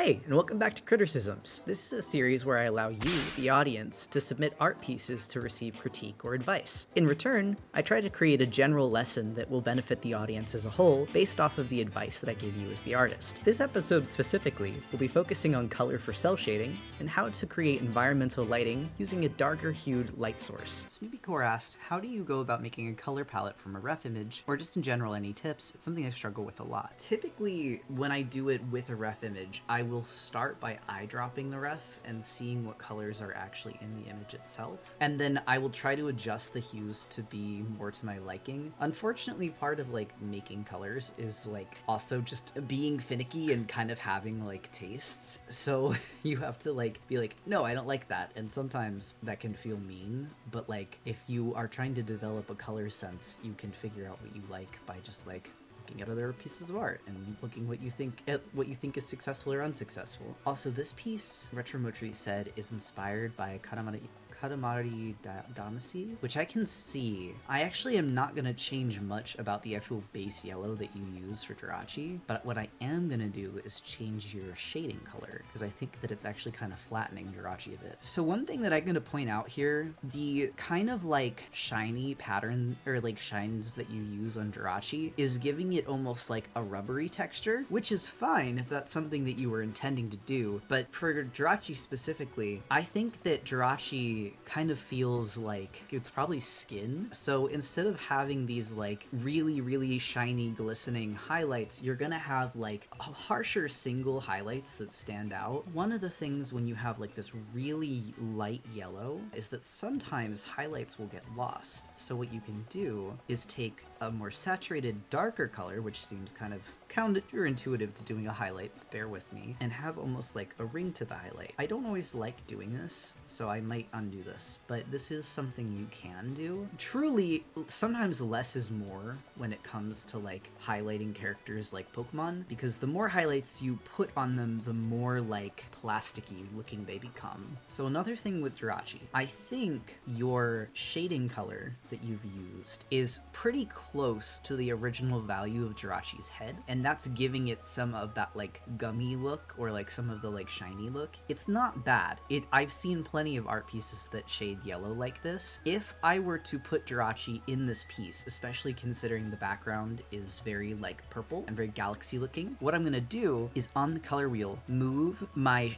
Hey, and welcome back to CRITTERCISMS. This is a series where I allow you, the audience, to submit art pieces to receive critique or advice. In return, I try to create a general lesson that will benefit the audience as a whole based off of the advice that I give you as the artist. This episode specifically will be focusing on color for cell shading and how to create environmental lighting using a darker hued light source. Snoopycore asked, how do you go about making a color palette from a ref image, or just in general any tips? It's something I struggle with a lot. Typically, when I do it with a ref image, I will start by eyedropping the ref and seeing what colors are actually in the image itself. And then I will try to adjust the hues to be more to my liking. Unfortunately, part of making colors is also just being finicky and kind of having tastes. So you have to be no, I don't like that. And sometimes that can feel mean, but if you are trying to develop a color sense, you can figure out what you like by just looking at other pieces of art and looking what you think is successful or unsuccessful. Also, this piece, Retromotri said, is inspired by Katamari Damacy, which I can see. I actually am not going to change much about the actual base yellow that you use for Jirachi, but what I am going to do is change your shading color, because I think that it's actually kind of flattening Jirachi a bit. So one thing that I'm going to point out here, the kind of shiny pattern or shines that you use on Jirachi is giving it almost like a rubbery texture, which is fine if that's something that you were intending to do, but for Jirachi specifically, I think that Jirachi kind of feels like it's probably skin. So instead of having these really shiny glistening highlights, you're gonna have harsher single highlights that stand out. One of the things when you have this really light yellow is that sometimes highlights will get lost. So what you can do is take a more saturated darker color, which seems kind of counterintuitive to doing a highlight, bear with me, and have almost a ring to the highlight. I don't always like doing this, so I might undo this, but this is something you can do. Truly, sometimes less is more when it comes to highlighting characters like Pokemon, because the more highlights you put on them, the more plasticky looking they become. So another thing with Jirachi, I think your shading color that you've used is pretty close to the original value of Jirachi's head, and that's giving it some of that gummy look or some of the shiny look. It's not bad. I've seen plenty of art pieces that shade yellow like this. If I were to put Jirachi in this piece, especially considering the background is very purple and very galaxy looking, what I'm gonna do is on the color wheel move my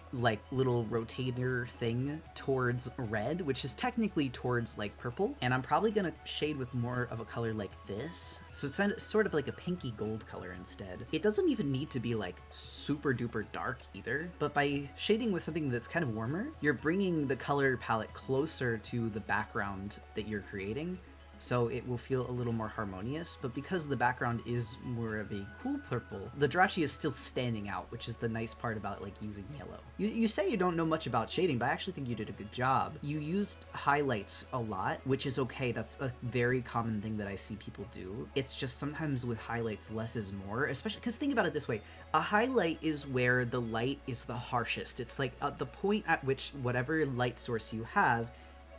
little rotator thing towards red, which is technically towards purple, and I'm probably gonna shade with more of a color like this, so it's sort of a pinky gold color instead. It doesn't even need to be super duper dark either, but by shading with something that's kind of warmer, you're bringing the color palette closer to the background that you're creating, so it will feel a little more harmonious. But because the background is more of a cool purple, the Jirachi is still standing out, which is the nice part about using yellow. You say you don't know much about shading, but I actually think you did a good job. You used highlights a lot, which is okay. That's a very common thing that I see people do. It's just sometimes with highlights, less is more, especially because think about it this way. A highlight is where the light is the harshest. It's at the point at which whatever light source you have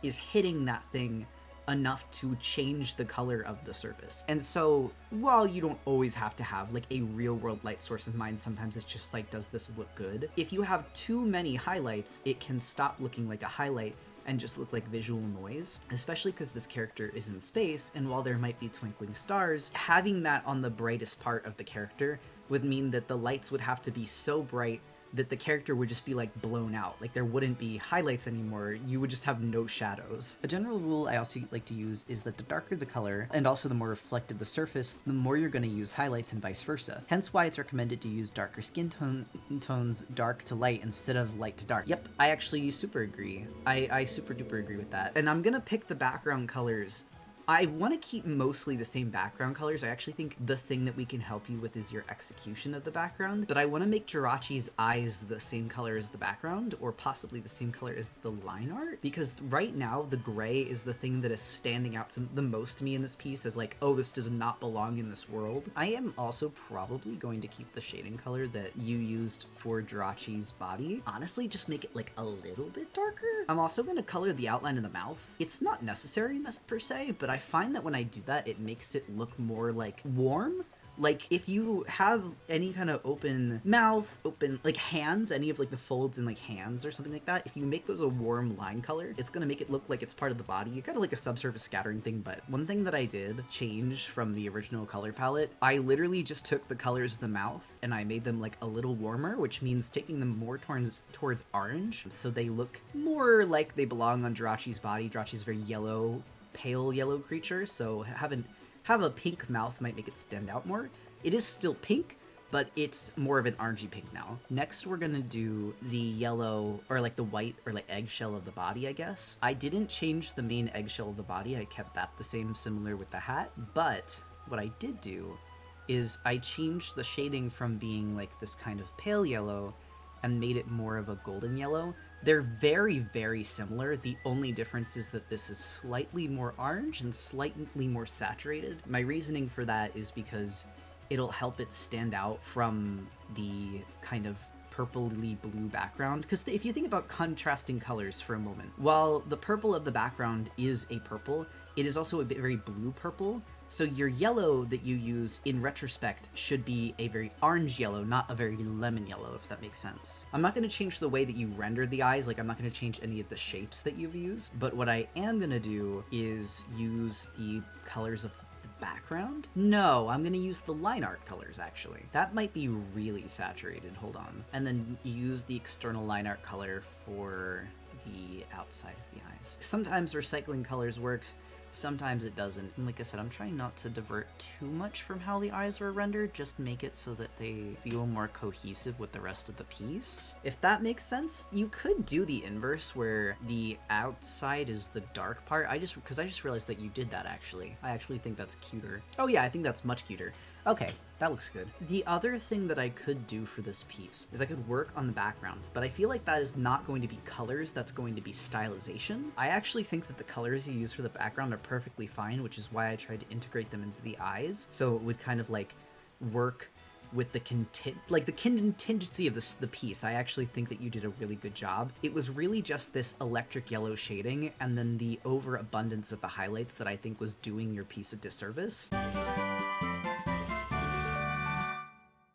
is hitting that thing enough to change the color of the surface. And so while you don't always have to have a real world light source in mind, sometimes it's just does this look good? If you have too many highlights, it can stop looking like a highlight and just look like visual noise, especially because this character is in space, and while there might be twinkling stars, having that on the brightest part of the character would mean that the lights would have to be so bright that the character would just be blown out. There wouldn't be highlights anymore, you would just have no shadows. A general rule I also like to use is that the darker the color, and also the more reflective the surface, the more you're going to use highlights and vice versa. Hence why it's recommended to use darker skin tones dark to light instead of light to dark. Yep, I actually super agree. I super duper agree with that. And I'm gonna pick the background colors. I want to keep mostly the same background colors. I actually think the thing that we can help you with is your execution of the background, but I want to make Jirachi's eyes the same color as the background, or possibly the same color as the line art, because right now the gray is the thing that is standing out the most to me in this piece as oh, this does not belong in this world. I am also probably going to keep the shading color that you used for Jirachi's body. Honestly, just make it a little bit darker. I'm also going to color the outline of the mouth. It's not necessary per se, but I find that when I do that, it makes it look more warm, Like, if you have any kind of open mouth, open, like, hands, any of, like, the folds in, like, hands or something like that, if you make those a warm line color, it's gonna make it look like it's part of the body. Kind of like a subsurface scattering thing, but one thing that I did change from the original color palette, I literally just took the colors of the mouth and I made them, like, a little warmer, which means taking them more towards orange, so they look more like they belong on Jiraiya's body. Jiraiya's a very yellow, pale yellow creature, so have a pink mouth might make it stand out more. It is still pink, but it's more of an orangey pink now. Next, we're gonna do the yellow, or like the white, or like eggshell of the body, I guess. I didn't change the main eggshell of the body. I kept that the same, similar with the hat. But what I did do is I changed the shading from being like this kind of pale yellow and made it more of a golden yellow. They're very, very similar. The only difference is that this is slightly more orange and slightly more saturated. My reasoning for that is because it'll help it stand out from the kind of purpley blue background. Because if you think about contrasting colors for a moment, while the purple of the background is a purple, it is also a very blue purple. So your yellow that you use in retrospect should be a very orange yellow, not a very lemon yellow, if that makes sense. I'm not going to change the way that you render the eyes, like I'm not going to change any of the shapes that you've used, but what I am going to do is use the colors of the background? No, I'm going to use the line art colors, actually. That might be really saturated, hold on. And then use the external line art color for the outside of the eyes. Sometimes recycling colors works, sometimes it doesn't. And like I said, I'm trying not to divert too much from how the eyes were rendered, just make it so that they feel more cohesive with the rest of the piece. If that makes sense, you could do the inverse where the outside is the dark part. Because I just realized that you did that actually. I actually think that's cuter. Oh yeah, I think that's much cuter. Okay, that looks good. The other thing that I could do for this piece is I could work on the background, but I feel like that is not going to be colors, that's going to be stylization. I actually think that the colors you use for the background are perfectly fine, which is why I tried to integrate them into the eyes, so it would kind of like work with the contingency of the piece. I actually think that you did a really good job. It was really just this electric yellow shading and then the overabundance of the highlights that I think was doing your piece a disservice.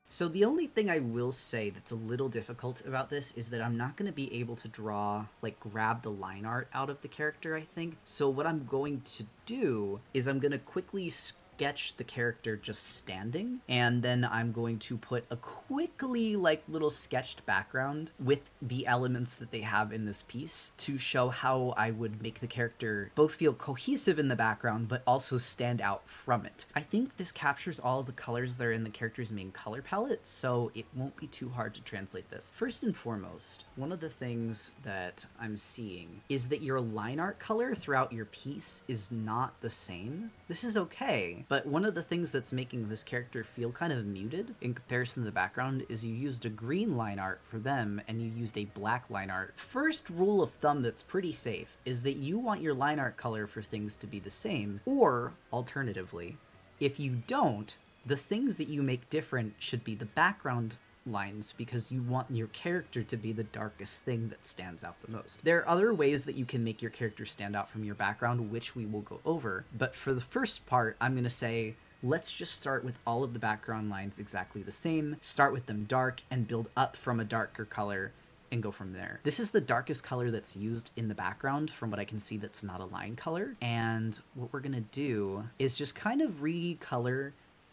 So the only thing I will say that's a little difficult about this is that I'm not going to be able to grab the line art out of the character, I think. So what I'm going to do is I'm going to quickly sketch the character just standing, and then I'm going to put a quickly little sketched background with the elements that they have in this piece to show how I would make the character both feel cohesive in the background but also stand out from it. I think this captures all of the colors that are in the character's main color palette, so it won't be too hard to translate this. First and foremost, one of the things that I'm seeing is that your line art color throughout your piece is not the same. This is okay, but one of the things that's making this character feel kind of muted in comparison to the background is you used a green line art for them and you used a black line art. First rule of thumb that's pretty safe is that you want your line art color for things to be the same, or alternatively, if you don't, the things that you make different should be the background lines because you want your character to be the darkest thing that stands out the most. There are other ways that you can make your character stand out from your background, which we will go over, but for the first part, I'm going to say let's just start with all of the background lines exactly the same, start with them dark, and build up from a darker color and go from there. This is the darkest color that's used in the background from what I can see that's not a line color, and what we're going to do is just kind of recolor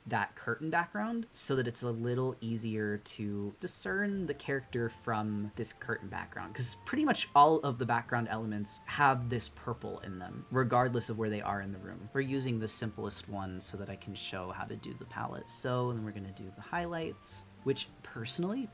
that curtain background so that it's a little easier to discern the character from this curtain background, because pretty much all of the background elements have this purple in them regardless of where they are in the room. We're using the simplest one so that I can show how to do the palette. So then we're going to do the highlights, which personally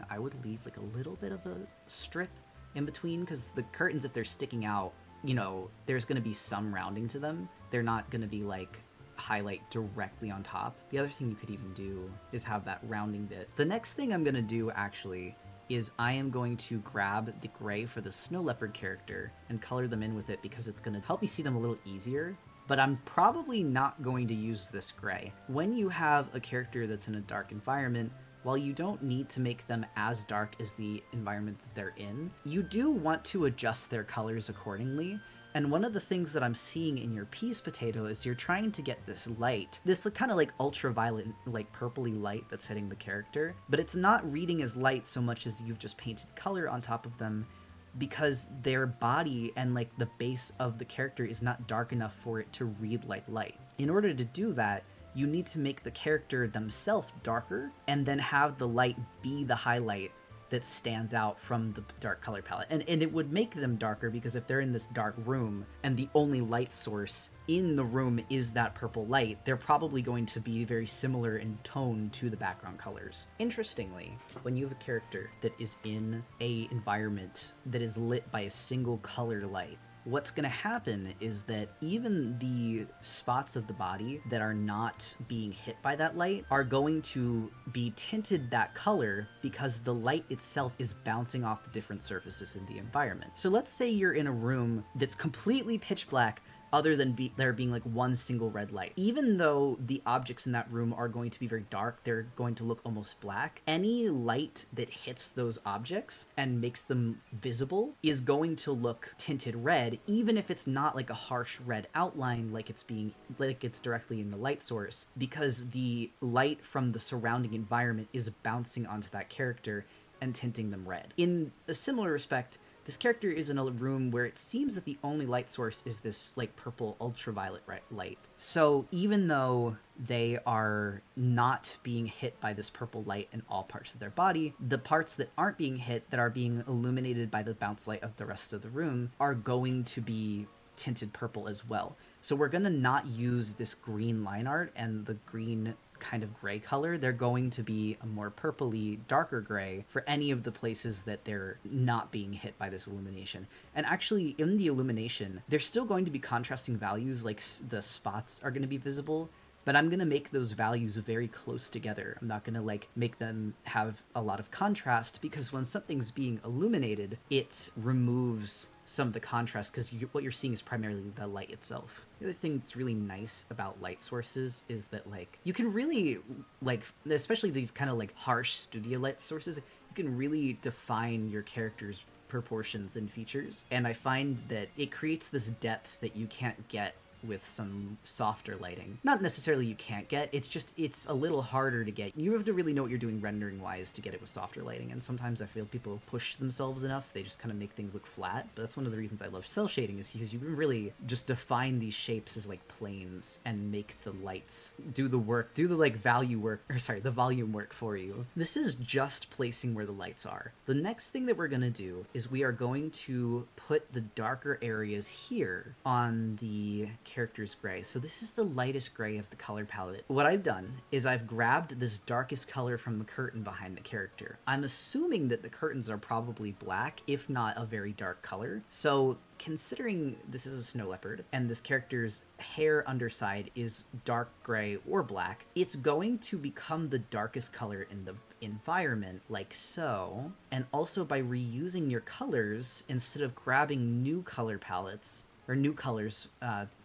I would leave like a little bit of a strip in between, because the curtains, if they're sticking out, you know, there's going to be some rounding to them. They're not going to be like highlight directly on top. The other thing you could even do is have that rounding bit. The next thing I'm going to do actually is I am going to grab the gray for the snow leopard character and color them in with it because it's going to help me see them a little easier, but I'm probably not going to use this gray. When you have a character that's in a dark environment, while you don't need to make them as dark as the environment that they're in, you do want to adjust their colors accordingly. And one of the things that I'm seeing in your piece, Potato, is you're trying to get this light, this kind of like ultraviolet, like purpley light that's hitting the character, but it's not reading as light so much as you've just painted color on top of them, because their body and like the base of the character is not dark enough for it to read like light. In order to do that, you need to make the character themselves darker and then have the light be the highlight that stands out from the dark color palette. And it would make them darker because if they're in this dark room and the only light source in the room is that purple light, they're probably going to be very similar in tone to the background colors. Interestingly, when you have a character that is in a environment that is lit by a single color light, what's going to happen is that even the spots of the body that are not being hit by that light are going to be tinted that color because the light itself is bouncing off the different surfaces in the environment. So let's say you're in a room that's completely pitch black, other than there being like one single red light. Even though the objects in that room are going to be very dark, they're going to look almost black. Any light that hits those objects and makes them visible is going to look tinted red, even if it's not like a harsh red outline like it's directly in the light source, because the light from the surrounding environment is bouncing onto that character and tinting them red. In a similar respect, this character is in a room where it seems that the only light source is this like purple ultraviolet light. So even though they are not being hit by this purple light in all parts of their body, the parts that aren't being hit, that are being illuminated by the bounce light of the rest of the room, are going to be tinted purple as well. So we're going to not use this green line art and the green kind of gray color. They're going to be a more purpley, darker gray for any of the places that they're not being hit by this illumination. And actually, in the illumination, there's still going to be contrasting values, like the spots are going to be visible, but I'm going to make those values very close together. I'm not going to like make them have a lot of contrast, because when something's being illuminated, it removes some of the contrast, because what you're seeing is primarily the light itself. The other thing that's really nice about light sources is that like you can really, like, especially these kind of like harsh studio light sources, you can really define your character's proportions and features. And I find that it creates this depth that you can't get with some softer lighting. Not necessarily you can't get, it's a little harder to get. You have to really know what you're doing rendering wise to get it with softer lighting, and sometimes I feel people push themselves enough, they just kind of make things look flat. But that's one of the reasons I love cell shading, is because you can really just define these shapes as like planes and make the lights do the work, do the like volume work for you. This is just placing where the lights are. The next thing that we're going to do is we are going to put the darker areas here on the character's gray. So this is the lightest gray of the color palette. What I've done is I've grabbed this darkest color from the curtain behind the character. I'm assuming that the curtains are probably black, if not a very dark color. So considering this is a snow leopard and this character's hair underside is dark gray or black, it's going to become the darkest color in the environment, like so. And also by reusing your colors, instead of grabbing new color palettes or new colors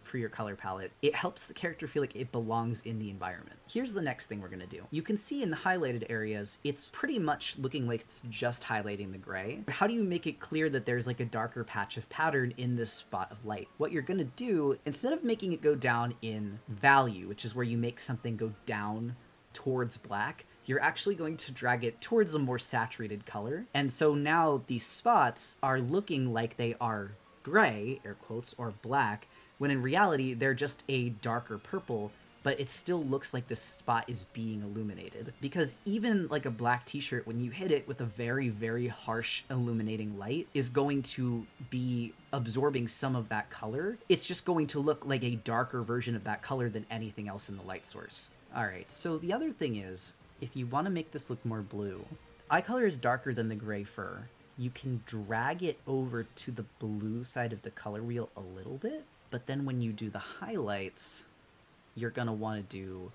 for your color palette, it helps the character feel like it belongs in the environment. Here's the next thing we're gonna do. You can see in the highlighted areas, it's pretty much looking like it's just highlighting the gray. How do you make it clear that there's like a darker patch of pattern in this spot of light? What you're gonna do, instead of making it go down in value, which is where you make something go down towards black, you're actually going to drag it towards a more saturated color. And so now these spots are looking like they are gray, air quotes, or black, when in reality they're just a darker purple, but it still looks like this spot is being illuminated. Because even like a black t-shirt, when you hit it with a very, very harsh illuminating light, is going to be absorbing some of that color. It's just going to look like a darker version of that color than anything else in the light source. Alright, so the other thing is, if you want to make this look more blue, eye color is darker than the gray fur. You can drag it over to the blue side of the color wheel a little bit, but then when you do the highlights, you're going to want to do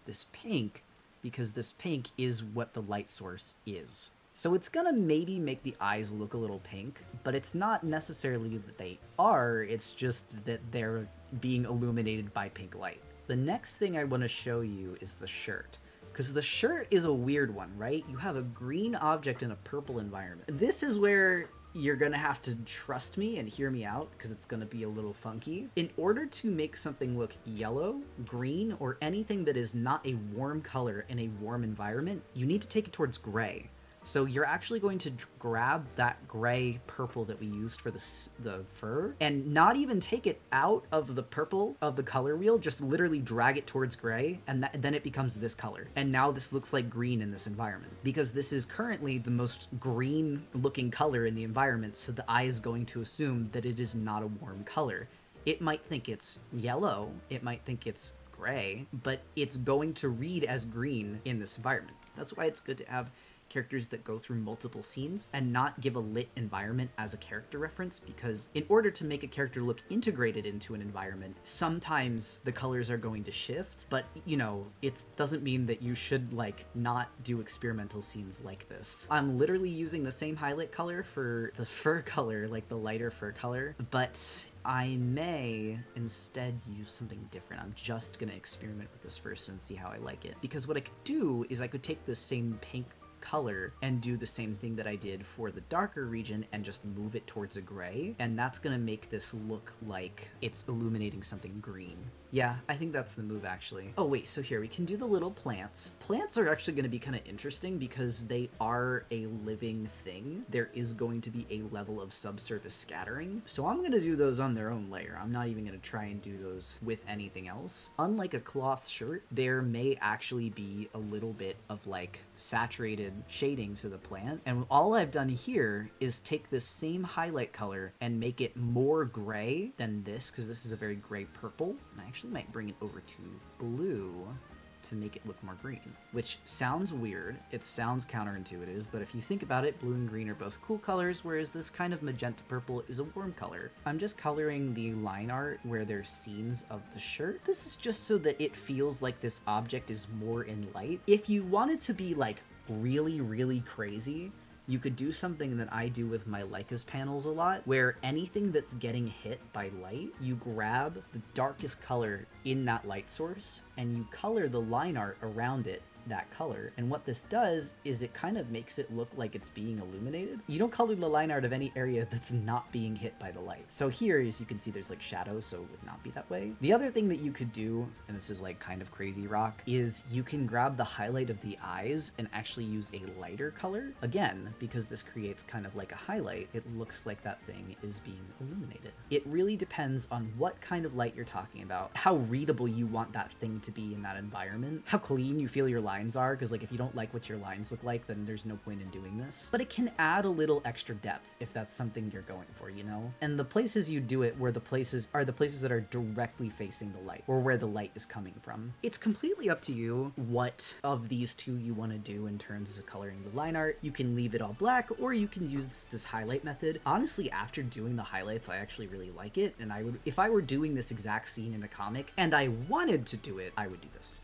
this pink, because this pink is what the light source is. So it's going to maybe make the eyes look a little pink, but it's not necessarily that they are, it's just that they're being illuminated by pink light. The next thing I want to show you is the shirt. Because the shirt is a weird one, right? You have a green object in a purple environment. This is where you're gonna have to trust me and hear me out because it's gonna be a little funky. In order to make something look yellow, green, or anything that is not a warm color in a warm environment, you need to take it towards gray. So you're actually going to grab that gray purple that we used for the fur and not even take it out of the purple of the color wheel, just literally drag it towards gray, and then it becomes this color. And now this looks like green in this environment because this is currently the most green looking color in the environment, so the eye is going to assume that it is not a warm color. It might think it's yellow, it might think it's gray, but it's going to read as green in this environment. That's why it's good to have characters that go through multiple scenes and not give a lit environment as a character reference, because in order to make a character look integrated into an environment, sometimes the colors are going to shift, but you know, it doesn't mean that you should like not do experimental scenes like this. I'm literally using the same highlight color for the fur color, like the lighter fur color, but I may instead use something different. I'm just gonna experiment with this first and see how I like it, because what I could do is I could take this same pink color and do the same thing that I did for the darker region and just move it towards a gray, and that's gonna make this look like it's illuminating something green. Yeah, I think that's the move actually. Oh wait, so here we can do the little plants. Plants are actually going to be kind of interesting because they are a living thing. There is going to be a level of subsurface scattering. So I'm going to do those on their own layer. I'm not even going to try and do those with anything else. Unlike a cloth shirt, there may actually be a little bit of like saturated shading to the plant. And all I've done here is take this same highlight color and make it more gray than this, because this is a very gray purple. And I actually might bring it over to blue to make it look more green, which sounds weird. It sounds counterintuitive, but if you think about it, blue and green are both cool colors, whereas this kind of magenta purple is a warm color. I'm just coloring the line art where there's scenes of the shirt. This is just so that it feels like this object is more in light. If you wanted to be like really, really crazy, you could do something that I do with my Leica's panels a lot, where anything that's getting hit by light, you grab the darkest color in that light source and you color the line art around it that color. And what this does is it kind of makes it look like it's being illuminated. You don't color the line art of any area that's not being hit by the light. So here, as you can see, there's like shadows, so it would not be that way. The other thing that you could do, and this is like kind of crazy rock, is you can grab the highlight of the eyes and actually use a lighter color. Again, because this creates kind of like a highlight, it looks like that thing is being illuminated. It really depends on what kind of light you're talking about, how readable you want that thing to be in that environment, how clean you feel your lines are, because like if you don't like what your lines look like, then there's no point in doing this. But it can add a little extra depth if that's something you're going for, you know? And the places you do it where the places that are directly facing the light, or where the light is coming from. It's completely up to you what of these two you want to do in terms of coloring the line art. You can leave it all black, or you can use this highlight method. Honestly, after doing the highlights, I actually really like it, and I would, if I were doing this exact scene in a comic and I wanted to do it, I would do this.